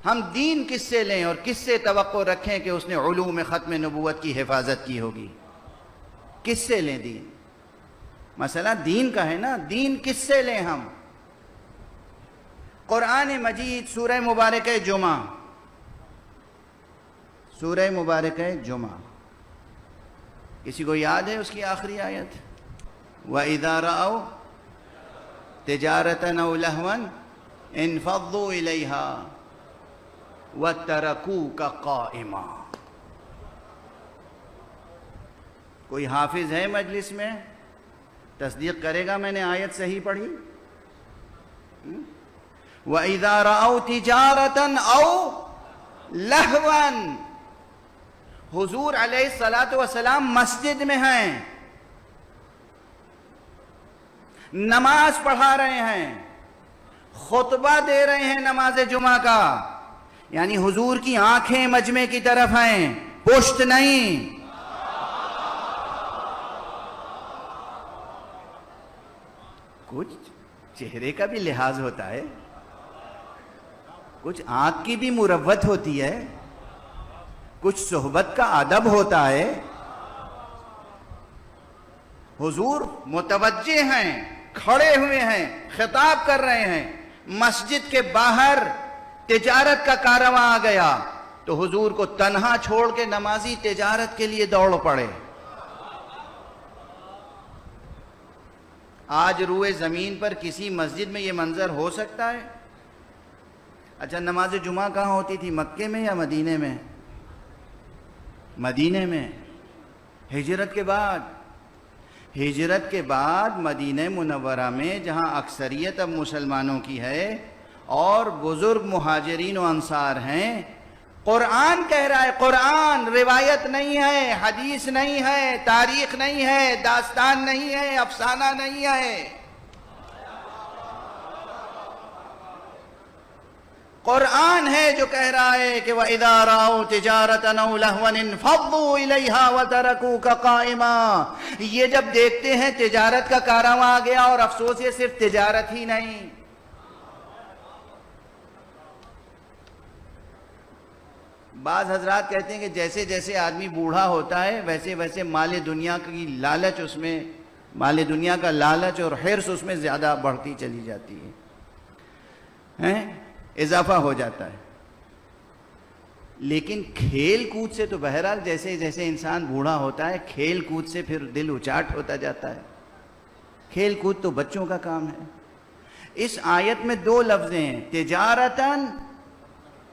ہم دین کس سے لیں اور کس سے توقع رکھیں کہ اس نے علوم ختم نبوت کی حفاظت کی ہوگی؟ کس سے لیں دین؟ مسئلہ دین کا ہے نا، دین کس سے لیں ہم؟ قرآن مجید سورہ مبارکہ جمعہ، سورہ مبارکہ جمعہ، کسی کو یاد ہے اس کی آخری آیت؟ وَإِذَا رَأَوْا تِجَارَةً أَوْ لَهْوًا انفضوا إِلَيْهَا وَتَرَكُوكَ قَائِمًا۔ کوئی حافظ ہے مجلس میں؟ تصدیق کرے گا میں نے آیت صحیح پڑھی؟ وَإِذَا رَأَوْا تِجَارَةً أَوْ لَهْوًا، حضور علیہ السلام مسجد میں ہیں، نماز پڑھا رہے ہیں، خطبہ دے رہے ہیں نماز جمعہ کا، یعنی حضور کی آنکھیں مجمع کی طرف ہیں، پشت نہیں۔ کچھ چہرے کا بھی لحاظ ہوتا ہے، کچھ آنکھ کی بھی مروت ہوتی ہے، کچھ صحبت کا ادب ہوتا ہے۔ حضور متوجہ ہیں، کھڑے ہوئے ہیں، خطاب کر رہے ہیں، مسجد کے باہر تجارت کا کارواں آ گیا تو حضور کو تنہا چھوڑ کے نمازی تجارت کے لیے دوڑ پڑے۔ آج روئے زمین پر کسی مسجد میں یہ منظر ہو سکتا ہے؟ اچھا، نماز جمعہ کہاں ہوتی تھی، مکے میں یا مدینے میں؟ مدینے میں۔ ہجرت کے بعد مدینہ منورہ میں جہاں اکثریت اب مسلمانوں کی ہے اور بزرگ مہاجرین و انصار ہیں، قرآن کہہ رہا ہے، قرآن روایت نہیں ہے، حدیث نہیں ہے، تاریخ نہیں ہے، داستان نہیں ہے، افسانہ نہیں ہے، قرآن ہے جو کہہ رہا ہے کہ وَإِذَا رَأَوْا تِجَارَةً أَوْ لَهْوًا انفضوا إِلَيْهَا وَتَرَكُوكَ قَائِمًا۔ یہ جب دیکھتے ہیں تجارت کا کارواں آ گیا، اور افسوس یہ صرف تجارت ہی نہیں، بعض حضرات کہتے ہیں کہ جیسے جیسے آدمی بوڑھا ہوتا ہے ویسے ویسے مال دنیا کی لالچ، اس میں مال دنیا کا لالچ اور حرص اس میں زیادہ بڑھتی چلی جاتی ہے، اضافہ ہو جاتا ہے۔ لیکن کھیل کود سے تو بہرحال جیسے جیسے انسان بوڑھا ہوتا ہے، کھیل کود سے پھر دل اچاٹ ہوتا جاتا ہے، کھیل کود تو بچوں کا کام ہے۔ اس آیت میں دو لفظ ہیں، تجارتاً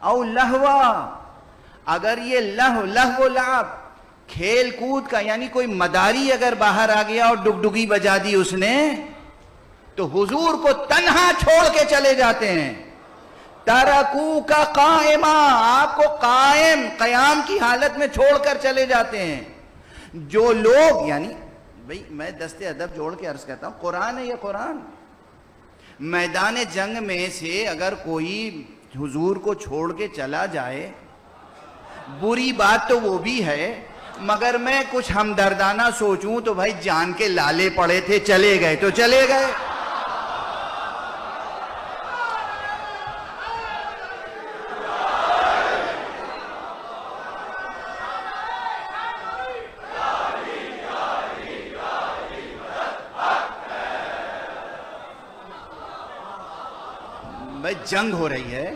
او لہوا۔ اگر یہ لہو لعب کھیل کود کا، یعنی کوئی مداری اگر باہر آ گیا اور ڈگڈگی بجا دی اس نے، تو حضور کو تنہا چھوڑ کے چلے جاتے ہیں۔ ترکوک قائما، آپ کو قیام کی حالت میں چھوڑ کر چلے جاتے ہیں۔ جو لوگ، یعنی بھئی میں دست ادب جوڑ کے عرض کرتا ہوں، قرآن ہے یہ قرآن۔ میدان جنگ میں سے اگر کوئی حضور کو چھوڑ کے چلا جائے، بری بات تو وہ بھی ہے، مگر میں کچھ ہمدردانہ سوچوں تو بھائی جان کے لالے پڑے تھے، چلے گئے تو چلے گئے۔ بھائی جنگ ہو رہی ہے،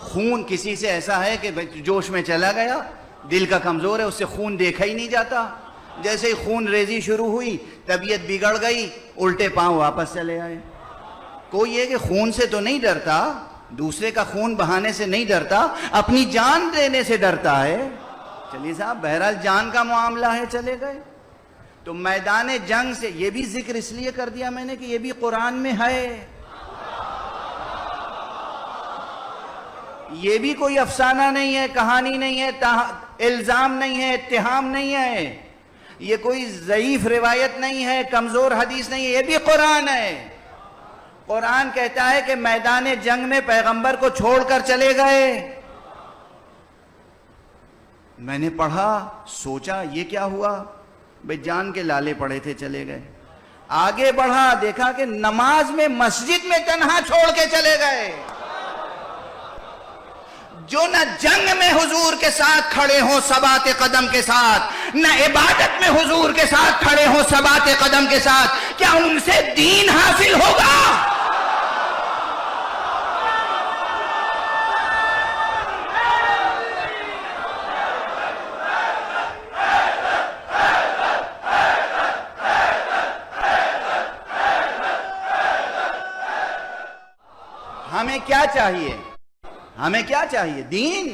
خون کسی سے ایسا ہے کہ جوش میں چلا گیا، دل کا کمزور ہے، اس سے خون دیکھا ہی نہیں جاتا، جیسے ہی خون ریزی شروع ہوئی طبیعت بگڑ گئی، الٹے پاؤں واپس چلے آئے۔ کوئی یہ کہ خون سے تو نہیں ڈرتا، دوسرے کا خون بہانے سے نہیں ڈرتا، اپنی جان دینے سے ڈرتا ہے۔ چلیے صاحب، بہرحال جان کا معاملہ ہے، چلے گئے۔ تو میدان جنگ سے یہ بھی ذکر اس لیے کر دیا میں نے کہ یہ بھی قرآن میں ہے، یہ بھی کوئی افسانہ نہیں ہے، کہانی نہیں ہے، الزام نہیں ہے، اتہام نہیں ہے، یہ کوئی ضعیف روایت نہیں ہے، کمزور حدیث نہیں ہے، یہ بھی قرآن ہے۔ قرآن کہتا ہے کہ میدان جنگ میں پیغمبر کو چھوڑ کر چلے گئے۔ میں نے پڑھا، سوچا یہ کیا ہوا؟ بھئی جان کے لالے پڑے تھے، چلے گئے۔ آگے بڑھا، دیکھا کہ نماز میں مسجد میں تنہا چھوڑ کے چلے گئے۔ جو نہ جنگ میں حضور کے ساتھ کھڑے ہوں ثبات قدم کے ساتھ، نہ عبادت میں حضور کے ساتھ کھڑے ہوں ثبات قدم کے ساتھ، کیا ان سے دین حاصل ہوگا؟ ہمیں کیا چاہیے؟ ہمیں کیا چاہیے؟ دین۔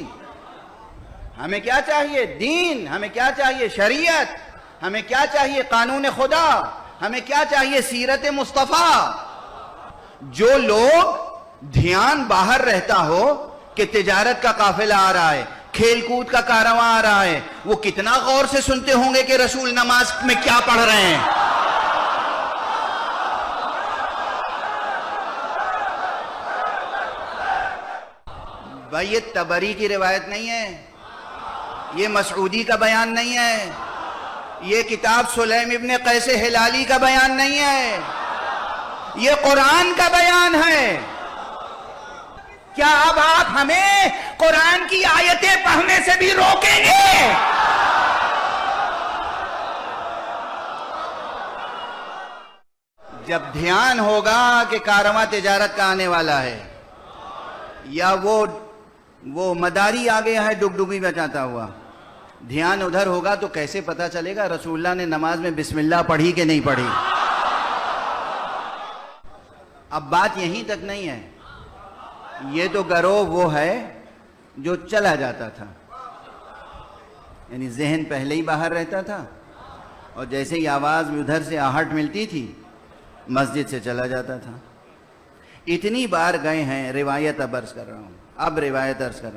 ہمیں کیا چاہیے؟ دین۔ ہمیں کیا چاہیے؟ شریعت۔ ہمیں کیا چاہیے؟ قانون خدا۔ ہمیں کیا چاہیے؟ سیرت مصطفیٰ۔ جو لوگ دھیان باہر رہتا ہو کہ تجارت کا قافلہ آ رہا ہے، کھیل کود کا کارواں آ رہا ہے، وہ کتنا غور سے سنتے ہوں گے کہ رسول نماز میں کیا پڑھ رہے ہیں۔ بھائی یہ تبری کی روایت نہیں ہے، یہ مسعودی کا بیان نہیں ہے، یہ کتاب سلیم ابن قیس ہلالی کا بیان نہیں ہے، یہ قرآن کا بیان ہے۔ کیا اب آپ ہمیں قرآن کی آیتیں پڑھنے سے بھی روکیں گے؟ جب دھیان ہوگا کہ کارواں تجارت کا آنے والا ہے، یا وہ مداری آ گیا ہے ڈگڈگی بچاتا ہوا، دھیان ادھر ہوگا تو کیسے پتا چلے گا رسول اللہ نے نماز میں بسم اللہ پڑھی کہ نہیں پڑھی؟ اب بات یہیں تک نہیں ہے، یہ تو گروہ وہ ہے جو چلا جاتا تھا، یعنی ذہن پہلے ہی باہر رہتا تھا اور جیسے ہی آواز میں ادھر سے آہٹ ملتی تھی مسجد سے چلا جاتا تھا۔ اتنی بار گئے ہیں، روایت اب عرض کر رہا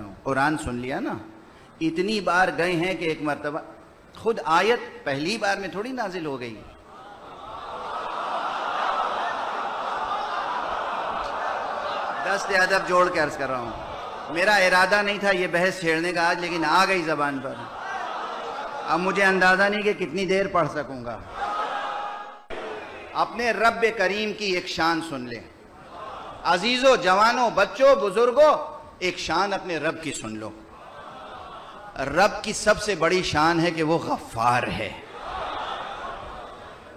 ہوں، قرآن سن لیا نا، اتنی بار گئے ہیں کہ ایک مرتبہ خود آیت پہلی بار میں تھوڑی نازل ہو گئی، دست ادب جوڑ کے عرض کر رہا ہوں، میرا ارادہ نہیں تھا یہ بحث چھیڑنے کا آج، لیکن آ گئی زبان پر، اب مجھے اندازہ نہیں کہ کتنی دیر پڑھ سکوں گا۔ اپنے رب کریم کی ایک شان سن لیں، عزیزوں، جوانوں، بچوں، بزرگوں، ایک شان اپنے رب کی سن لو۔ رب کی سب سے بڑی شان ہے کہ وہ غفار ہے۔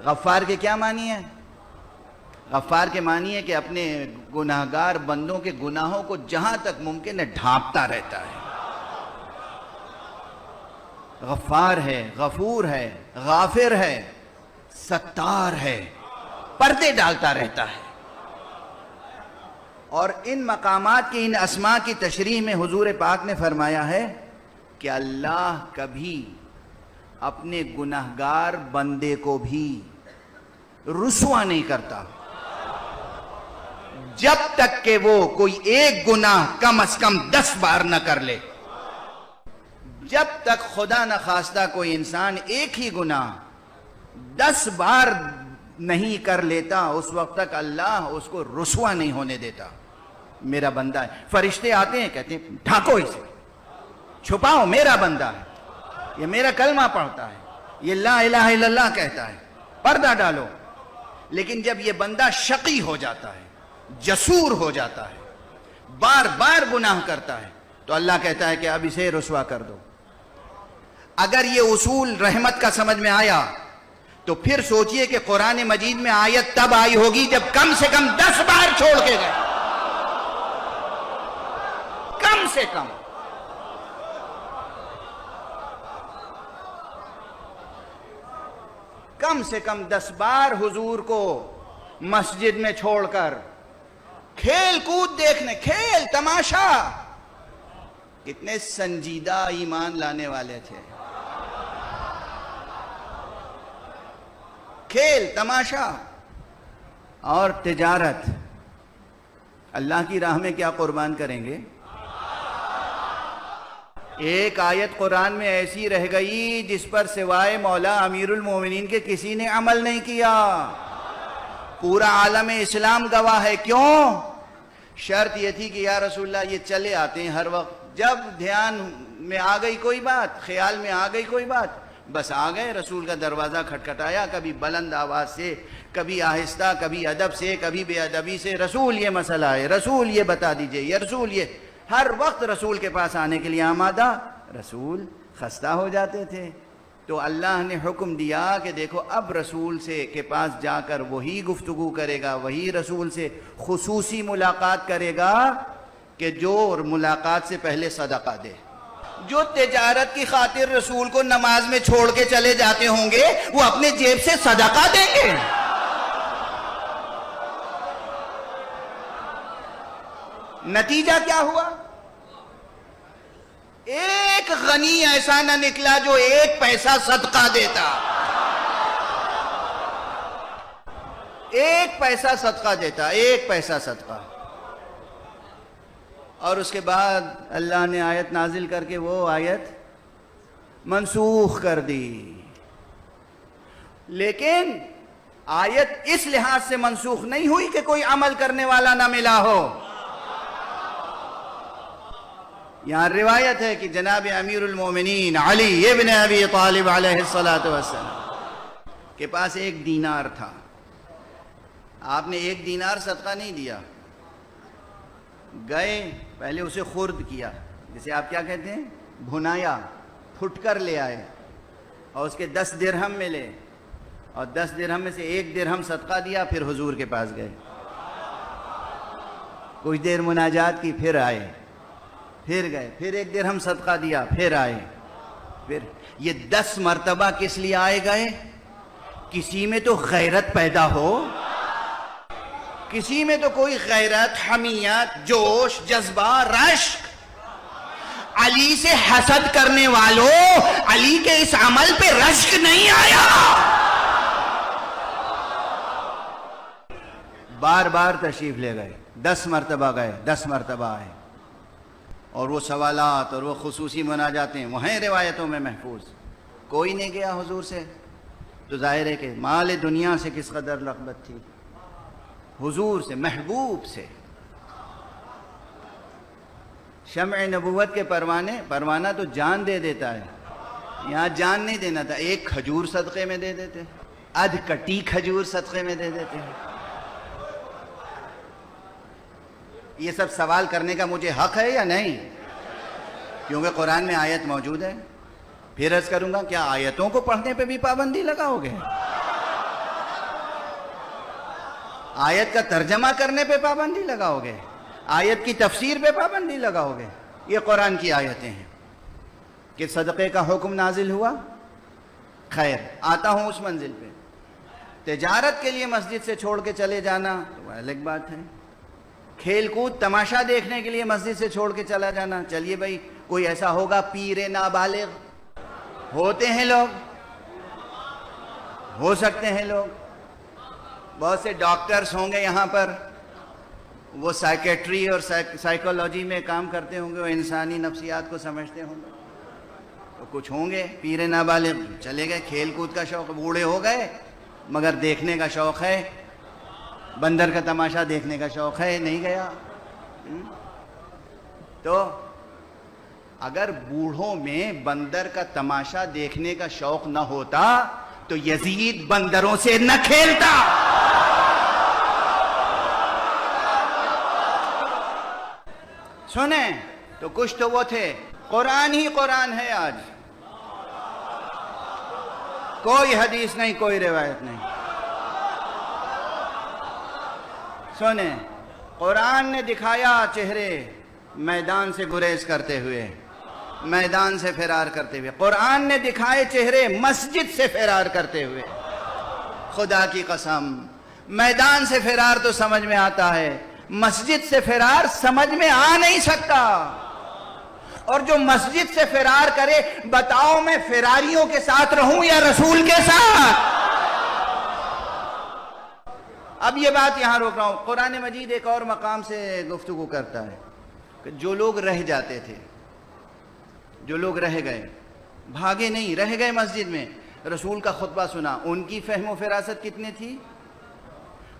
غفار کے کیا معنی ہے؟ غفار کے معنی ہے کہ اپنے گناہگار بندوں کے گناہوں کو جہاں تک ممکن ہے ڈھانپتا رہتا ہے۔ غفار ہے، غفور ہے، غافر ہے، ستار ہے، پردے ڈالتا رہتا ہے۔ اور ان مقامات کی، ان اسماء کی تشریح میں حضور پاک نے فرمایا ہے کہ اللہ کبھی اپنے گناہگار بندے کو بھی رسوا نہیں کرتا جب تک کہ وہ کوئی ایک گناہ کم از کم 10 بار نہ کر لے۔ جب تک خدا نہ خواستہ کوئی انسان ایک ہی گناہ 10 بار نہیں کر لیتا، اس وقت تک اللہ اس کو رسوا نہیں ہونے دیتا۔ میرا بندہ ہے، فرشتے آتے ہیں کہتے ہیں ڈھانکو اسے، چھپاؤ، میرا بندہ ہے، یہ میرا کلمہ پڑھتا ہے، یہ لا الہ الا اللہ کہتا ہے، پردہ ڈالو۔ لیکن جب یہ بندہ شقی ہو جاتا ہے، جسور ہو جاتا ہے، بار بار گناہ کرتا ہے، تو اللہ کہتا ہے کہ اب اسے رسوا کر دو۔ اگر یہ اصول رحمت کا سمجھ میں آیا تو پھر سوچئے کہ قرآن مجید میں آیت تب آئی ہوگی جب کم سے کم 10 بار چھوڑ کے گئے، کم سے کم۔ کم سے کم 10 بار حضور کو مسجد میں چھوڑ کر کھیل کود دیکھنے، کھیل تماشا، کتنے سنجیدہ ایمان لانے والے تھے، کھیل تماشا اور تجارت، اللہ کی راہ میں کیا قربان کریں گے؟ ایک آیت قرآن میں ایسی رہ گئی جس پر سوائے مولا امیر المومنین کے کسی نے عمل نہیں کیا، پورا عالم اسلام گواہ ہے۔ کیوں؟ شرط یہ تھی کہ یا رسول اللہ یہ چلے آتے ہیں ہر وقت، جب دھیان میں آ گئی کوئی بات، خیال میں آ گئی کوئی بات، بس آ گئے، رسول کا دروازہ کھٹکھٹایا، کبھی بلند آواز سے، کبھی آہستہ، کبھی ادب سے، کبھی بے ادبی سے، رسول یہ مسئلہ ہے، رسول یہ بتا دیجئے، یا رسول یہ ہر وقت رسول کے پاس آنے کے لیے آمادہ. رسول خستہ ہو جاتے تھے تو اللہ نے حکم دیا کہ دیکھو اب رسول سے کے پاس جا کر وہی گفتگو کرے گا, وہی رسول سے خصوصی ملاقات کرے گا کہ جو ملاقات سے پہلے صدقہ دے. جو تجارت کی خاطر رسول کو نماز میں چھوڑ کے چلے جاتے ہوں گے وہ اپنے جیب سے صدقہ دیں گے. نتیجہ کیا ہوا؟ ایک غنی ایسا نہ نکلا جو 1 پیسہ صدقہ دیتا. 1 پیسہ صدقہ دیتا, 1 پیسہ صدقہ. اور اس کے بعد اللہ نے آیت نازل کر کے وہ آیت منسوخ کر دی. لیکن آیت اس لحاظ سے منسوخ نہیں ہوئی کہ کوئی عمل کرنے والا نہ ملا ہو. یہاں روایت ہے کہ جناب امیر المومنین علی ابن ابی طالب علیہ السلام کے پاس 1 دینار تھا. آپ نے 1 دینار صدقہ نہیں دیا, گئے پہلے اسے خرد کیا, جسے آپ کیا کہتے ہیں, بھنایا, پھٹ کر لے آئے, اور اس کے 10 درہم ملے, اور 10 درہم میں سے 1 درہم صدقہ دیا. پھر حضور کے پاس گئے, کچھ دیر مناجات کی, پھر آئے, پھر گئے, پھر 1 درہم صدقہ دیا, پھر آئے. پھر یہ 10 مرتبہ کس لیے آئے گئے؟ کسی میں تو غیرت پیدا ہو, کسی میں تو کوئی غیرت, حمیت, جوش, جذبہ, رشک. علی سے حسد کرنے والوں, علی کے اس عمل پہ رشک نہیں آیا. بار بار تشریف لے گئے, 10 مرتبہ گئے, 10 مرتبہ آئے. اور وہ سوالات اور وہ خصوصی مناجاتیں وہ ہیں روایتوں میں محفوظ. کوئی نہیں گیا حضور سے, تو ظاہر ہے کہ مال دنیا سے کس قدر رغبت تھی, حضور سے, محبوب سے. شمع نبوت کے پروانہ تو جان دے دیتا ہے, یہاں جان نہیں دینا تھا, 1 کھجور صدقے میں دے دیتے, ادھ کٹی کھجور صدقے میں دے دیتے. یہ سب سوال کرنے کا مجھے حق ہے یا نہیں؟ کیونکہ قرآن میں آیت موجود ہے. پھر عرض کروں گا, کیا آیتوں کو پڑھنے پہ بھی پابندی لگاؤ گے؟ آیت کا ترجمہ کرنے پہ پابندی لگاؤ گے؟ آیت کی تفسیر پہ پابندی لگاؤ گے؟ یہ قرآن کی آیتیں ہیں کہ صدقے کا حکم نازل ہوا. خیر, آتا ہوں اس منزل پہ. تجارت کے لیے مسجد سے چھوڑ کے چلے جانا تو وہ الگ بات ہے. کھیل کود تماشا دیکھنے کے لیے مسجد سے چھوڑ کے چلا جانا, چلیے بھائی کوئی ایسا ہوگا پیر نابالغ, ہوتے ہیں لوگ, ہو سکتے ہیں لوگ, بہت سے ڈاکٹرز ہوں گے یہاں پر, وہ سائیکیٹری اور سائیکولوجی میں کام کرتے ہوں گے, وہ انسانی نفسیات کو سمجھتے ہوں گے. تو کچھ ہوں گے پیر نابالغ, چلے گئے, کھیل کود کا شوق, بوڑھے ہو گئے مگر دیکھنے کا شوق ہے, بندر کا تماشا دیکھنے کا شوق ہے, نہیں گیا. تو اگر بوڑھوں میں بندر کا تماشا دیکھنے کا شوق نہ ہوتا تو یزید بندروں سے نہ کھیلتا. سنیں تو کچھ تو وہ تھے, قرآن ہی قرآن ہے آج, کوئی حدیث نہیں, کوئی روایت نہیں. سنیں, قرآن نے دکھایا چہرے میدان سے گریز کرتے ہوئے, میدان سے فرار کرتے ہوئے. قرآن نے دکھائے چہرے مسجد سے فرار کرتے ہوئے. خدا کی قسم, میدان سے فرار تو سمجھ میں آتا ہے, مسجد سے فرار سمجھ میں آ نہیں سکتا. اور جو مسجد سے فرار کرے, بتاؤ میں فراریوں کے ساتھ رہوں یا رسول کے ساتھ؟ اب یہ بات یہاں روک رہا ہوں. قرآن مجید ایک اور مقام سے گفتگو کرتا ہے کہ جو لوگ رہ جاتے تھے, جو لوگ رہ گئے, بھاگے نہیں, رہ گئے مسجد میں, رسول کا خطبہ سنا, ان کی فہم و فراست کتنی تھی؟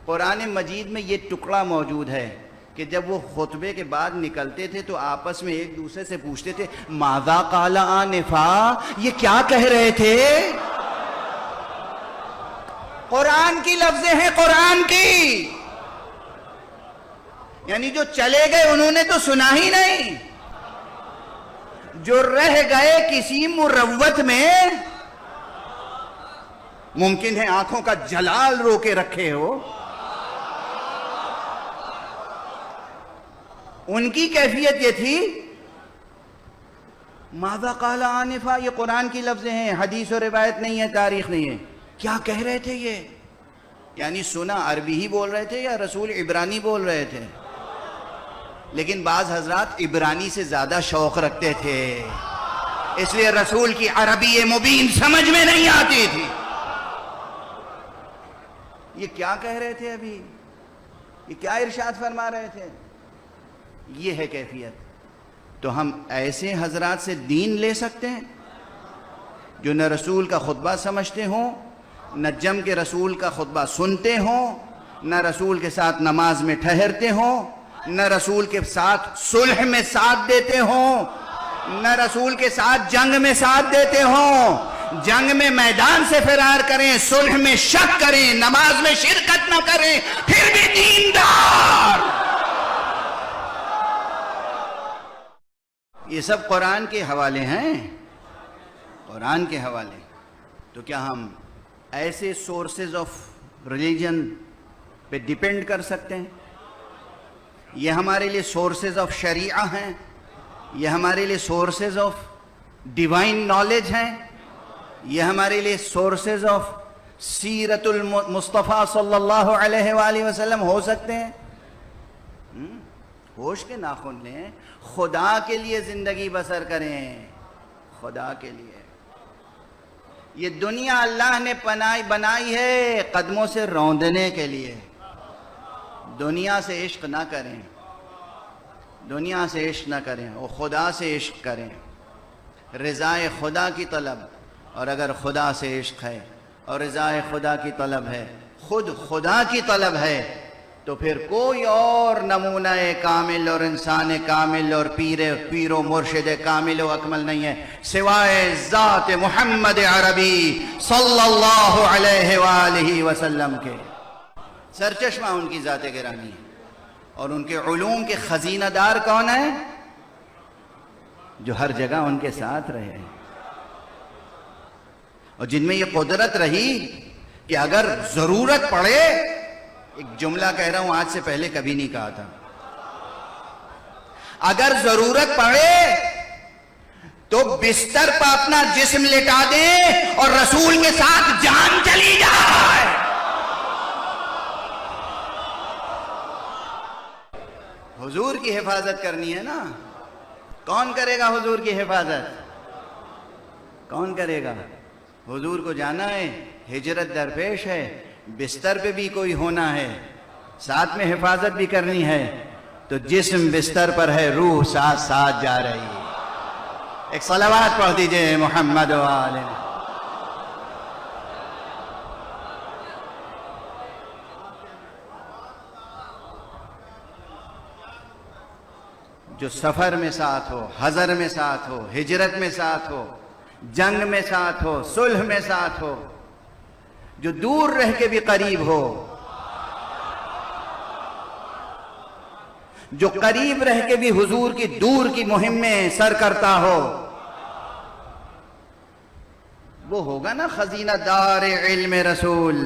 قرآن مجید میں یہ ٹکڑا موجود ہے کہ جب وہ خطبے کے بعد نکلتے تھے تو آپس میں ایک دوسرے سے پوچھتے تھے, ماذا قال آنفا, یہ کیا کہہ رہے تھے؟ قرآن کی لفظیں ہیں, قرآن کی. یعنی جو چلے گئے انہوں نے تو سنا ہی نہیں، جو رہ گئے کسی مروت میں، ممکن ہے آنکھوں کا جلال رو کے رکھے ہو، ان کی کیفیت یہ تھی. ماذا قال آنفا، یہ قرآن کی لفظیں ہیں، حدیث و روایت نہیں ہے، تاریخ نہیں ہے. کیا کہہ رہے تھے یہ؟ یعنی سنا عربی ہی بول رہے تھے یا رسول عبرانی بول رہے تھے؟ لیکن بعض حضرات عبرانی سے زیادہ شوق رکھتے تھے، اس لیے رسول کی عربی مبین سمجھ میں نہیں آتی تھی. یہ کیا کہہ رہے تھے ابھی؟ یہ کیا ارشاد فرما رہے تھے؟ یہ ہے کیفیت. تو ہم ایسے حضرات سے دین لے سکتے ہیں جو نہ رسول کا خطبہ سمجھتے ہوں، نہ جم کے رسول کا خطبہ سنتے ہوں، نہ رسول کے ساتھ نماز میں ٹھہرتے ہوں، نہ رسول کے ساتھ صلح میں ساتھ دیتے ہوں، نہ رسول کے ساتھ جنگ میں ساتھ دیتے ہوں. جنگ میں میدان سے فرار کریں، صلح میں شک کریں، نماز میں شرکت نہ کریں، پھر بھی دیندار. یہ سب قرآن کے حوالے ہیں، قرآن کے حوالے. تو کیا ہم ایسے سورسز آف ریلیجن پہ ڈیپینڈ کر سکتے ہیں؟ یہ ہمارے لیے سورسز آف شریعہ ہیں، یہ ہمارے لیے سورسز آف ڈیوائن نالج ہیں، یہ ہمارے لیے سورسز آف سیرت المصطفیٰ صلی اللہ علیہ وآلہ وسلم ہو سکتے ہیں؟ ہوش کے ناخن لیں، خدا کے لیے زندگی بسر کریں، خدا کے لیے. یہ دنیا اللہ نے بنائی ہے قدموں سے روندنے کے لیے. دنیا سے عشق نہ کریں، دنیا سے عشق نہ کریں، وہ خدا سے عشق کریں، رضائے خدا کی طلب. اور اگر خدا سے عشق ہے اور رضائے خدا کی طلب ہے، خود خدا کی طلب ہے، تو پھر کوئی اور نمونہ کامل اور انسان کامل اور پیر و مرشد کامل و اکمل نہیں ہے سوائے ذات محمد عربی صلی اللہ علیہ وآلہ وسلم کے. سرچشمہ ان کی ذات گرامی ہے. اور ان کے علوم کے خزینہ دار کون ہیں؟ جو ہر جگہ ان کے ساتھ رہے، اور جن میں یہ قدرت رہی کہ اگر ضرورت پڑے، ایک جملہ کہہ رہا ہوں، آج سے پہلے کبھی نہیں کہا تھا، اگر ضرورت پڑے تو بستر پر اپنا جسم لٹا دیں اور رسول کے ساتھ جان چلی جائے. حضور کی حفاظت کرنی ہے نا. کون کرے گا حضور کی حفاظت؟ کون کرے گا؟ حضور کو جانا ہے، ہجرت درپیش ہے، بستر پہ بھی کوئی ہونا ہے، ساتھ میں حفاظت بھی کرنی ہے، تو جسم بستر پر ہے، روح ساتھ ساتھ جا رہی ہے. ایک صلوات پڑھ دیجئے محمد و آلہ. جو سفر میں ساتھ ہو، حضر میں ساتھ ہو، ہجرت میں ساتھ ہو، جنگ میں ساتھ ہو، صلح میں ساتھ ہو، جو دور رہ کے بھی قریب ہو، جو قریب رہ کے بھی حضور کی دور کی مہم میں سر کرتا ہو، وہ ہوگا نا خزینہ دار علم رسول.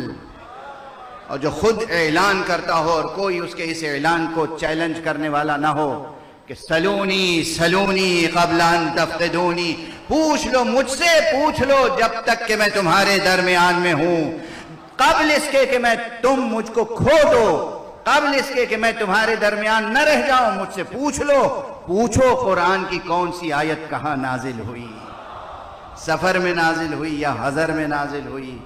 اور جو خود اعلان کرتا ہو اور کوئی اس کے اس اعلان کو چیلنج کرنے والا نہ ہو کہ سلونی سلونی قبل ان تفقدونی، پوچھ لو مجھ سے، پوچھ لو جب تک کہ میں تمہارے درمیان میں ہوں، قبل اس کے کہ میں تم مجھ کو کھو دو، قبل اس کے کہ میں تمہارے درمیان نہ رہ جاؤں، مجھ سے پوچھ لو. پوچھو قرآن کی کون سی آیت کہاں نازل ہوئی، سفر میں نازل ہوئی یا حضر میں نازل ہوئی،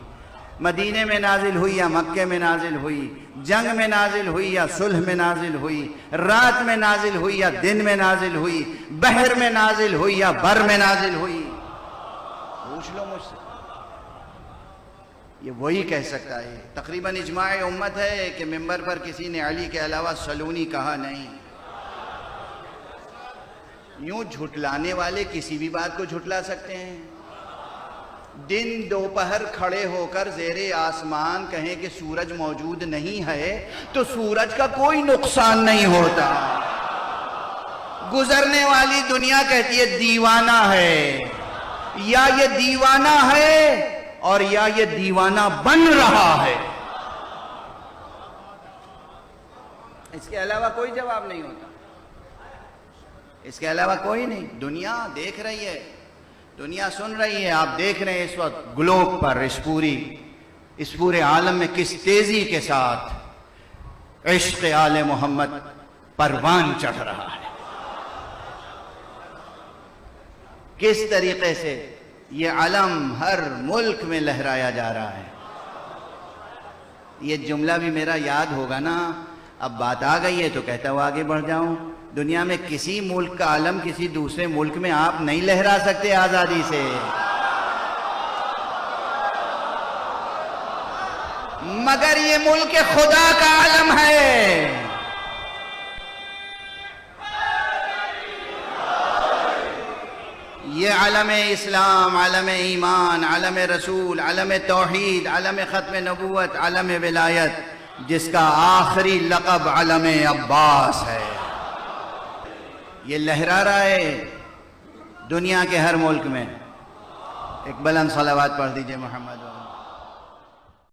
مدینے میں نازل ہوئی یا مکے میں نازل ہوئی، جنگ میں نازل ہوئی یا صلح میں نازل ہوئی، رات میں نازل ہوئی یا دن میں نازل ہوئی، بحر میں نازل ہوئی یا بر میں نازل ہوئی، پوچھ لو مجھ سے. یہ وہی کہہ سکتا ہے. تقریباً اجماع امت ہے کہ ممبر پر کسی نے علی کے علاوہ سلونی کہا نہیں. یوں جھٹلانے والے کسی بھی بات کو جھٹلا سکتے ہیں. دن دوپہر کھڑے ہو کر زیر آسمان کہیں کہ سورج موجود نہیں ہے تو سورج کا کوئی نقصان نہیں ہوتا. گزرنے والی دنیا کہتی ہے دیوانہ ہے، یا یہ دیوانہ ہے اور یا یہ دیوانہ بن رہا ہے. اس کے علاوہ کوئی جواب نہیں ہوتا، اس کے علاوہ کوئی نہیں. دنیا دیکھ رہی ہے، دنیا سن رہی ہے. آپ دیکھ رہے ہیں اس وقت گلوب پر اس پورے عالم میں کس تیزی کے ساتھ عشق آل محمد پروان چڑھ رہا ہے، کس طریقے سے یہ علم ہر ملک میں لہرایا جا رہا ہے. یہ جملہ بھی میرا یاد ہوگا نا، اب بات آ گئی ہے تو کہتا ہوں آگے بڑھ جاؤں. دنیا میں کسی ملک کا علم کسی دوسرے ملک میں آپ نہیں لہرا سکتے آزادی سے، مگر یہ ملک خدا کا علم ہے. یہ علم اسلام، علم ایمان، علم رسول، علم توحید، علم ختم نبوت، علم ولایت، جس کا آخری لقب علم عباس ہے. یہ لہرا رہا ہے دنیا کے ہر ملک میں. ایک بلند صلوات پڑھ دیجئے محمد.